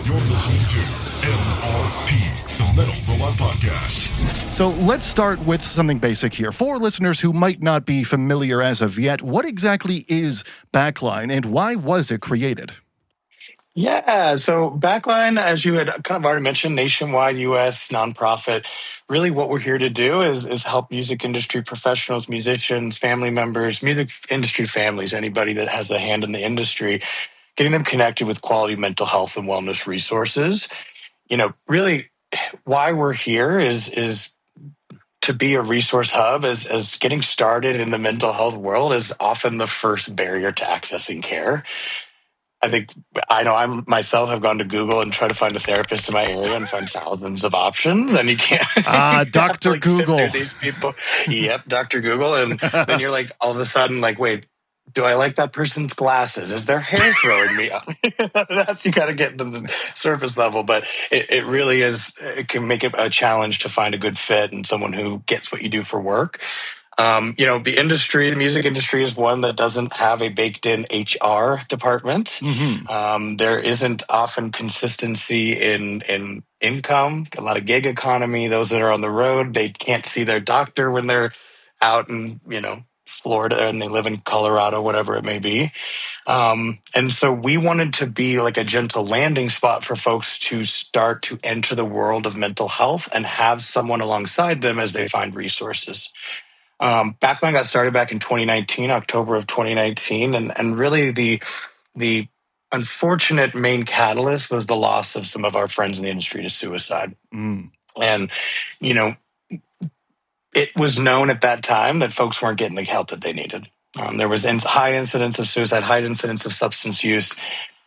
You're listening to MRP, the Metal Robot Podcast. So let's start with something basic here. For listeners who might not be familiar as of yet, what exactly is Backline and why was it created? Yeah, so Backline, as you had kind of already mentioned, nationwide U.S. nonprofit. Really what we're here to do is help music industry professionals, musicians, family members, music industry families, anybody that has a hand in the industry, getting them connected with quality mental health and wellness resources. You know, really why we're here is to be a resource hub as getting started in the mental health world is often the first barrier to accessing care. I know I myself have gone to Google and tried to find a therapist in my area and find thousands of options, and you can't. Dr. Google. Sift through these people. Yep, Dr. Google, and then you're like, all of a sudden, like, wait, do I like that person's glasses? Is their hair throwing me up? You got to get to the surface level, but it really is. It can make it a challenge to find a good fit and someone who gets what you do for work. The music industry is one that doesn't have a baked-in HR department. Mm-hmm. There isn't often consistency in income, a lot of gig economy. Those that are on the road, they can't see their doctor when they're out in, Florida and they live in Colorado, whatever it may be. And so we wanted to be like a gentle landing spot for folks to start to enter the world of mental health and have someone alongside them as they find resources. Backline got started back in 2019, October of 2019, and really the unfortunate main catalyst was the loss of some of our friends in the industry to suicide. And, it was known at that time that folks weren't getting the help that they needed. There was high incidence of suicide, high incidence of substance use.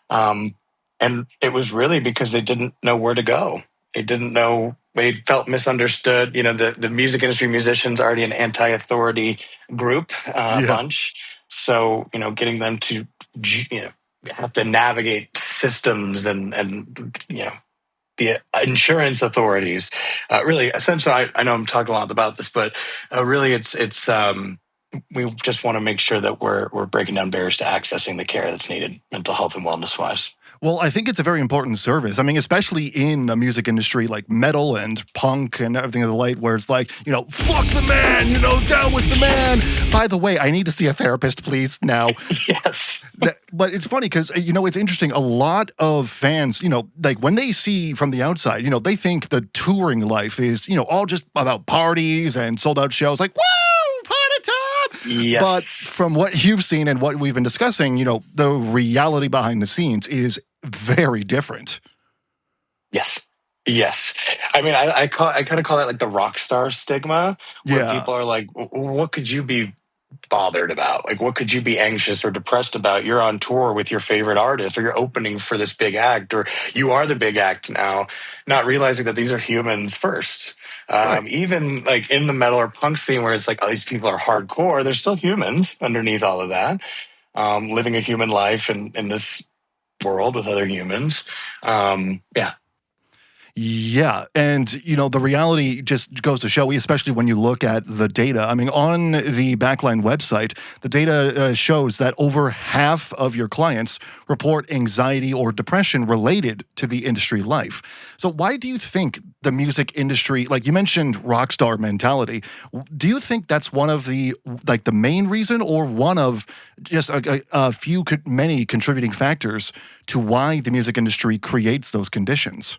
And it was really because they didn't know where to go. They didn't know, they felt misunderstood. The music industry musicians are already an anti-authority group bunch. So, getting them to, have to navigate systems and the insurance authorities. Really, essentially, I know I'm talking a lot about this, but really it's we just want to make sure that we're breaking down barriers to accessing the care that's needed, mental health and wellness wise. Well, I think it's a very important service. I mean, especially in the music industry like metal and punk and everything of the like, where it's like, fuck the man, down with the man. By the way, I need to see a therapist, please, now. Yes. But it's funny because, it's interesting. A lot of fans, like when they see from the outside, they think the touring life is, all just about parties and sold out shows. Like, woo, party time. Yes. But from what you've seen and what we've been discussing, the reality behind the scenes is very different. Yes. I mean, I kind of call that like the rock star stigma, where people are like, what could you be bothered about? Like, what could you be anxious or depressed about? You're on tour with your favorite artist, or you're opening for this big act, or you are the big act now, not realizing that these are humans first. Right. Even like in the metal or punk scene where it's like, these people are hardcore, they're still humans underneath all of that, living a human life in this world with other humans. Yeah. And, the reality just goes to show, especially when you look at the data. I mean, on the Backline website, the data shows that over half of your clients report anxiety or depression related to the industry life. So why do you think the music industry, like you mentioned rock star mentality, do you think that's one of the main reason, or one of just many contributing factors to why the music industry creates those conditions?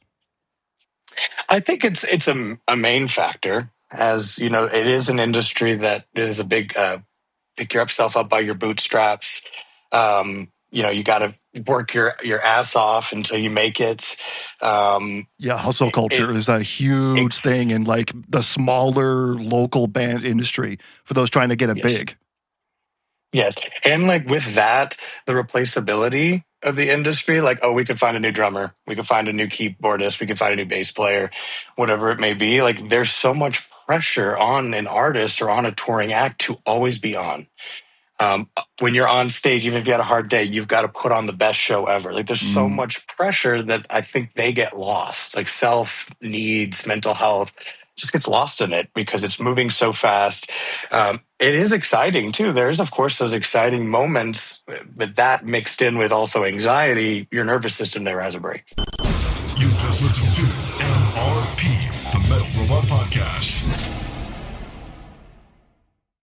I think it's a main factor, as it is an industry that is a big pick yourself up by your bootstraps. You got to work your ass off until you make it. Hustle culture is a huge thing in like the smaller local band industry for those trying to get it big. Yes, and like with that, the replaceability of the industry, like, we could find a new drummer, we could find a new keyboardist, we could find a new bass player, whatever it may be. Like, there's so much pressure on an artist or on a touring act to always be on. When you're on stage, even if you had a hard day, you've got to put on the best show ever. Like, there's so much pressure that I think they get lost. Like, self needs, mental health just gets lost in it because it's moving so fast. It is exciting too. There's, of course, those exciting moments, but that mixed in with also anxiety, your nervous system never has a break. Listen to MRP, the Metal Robot Podcast.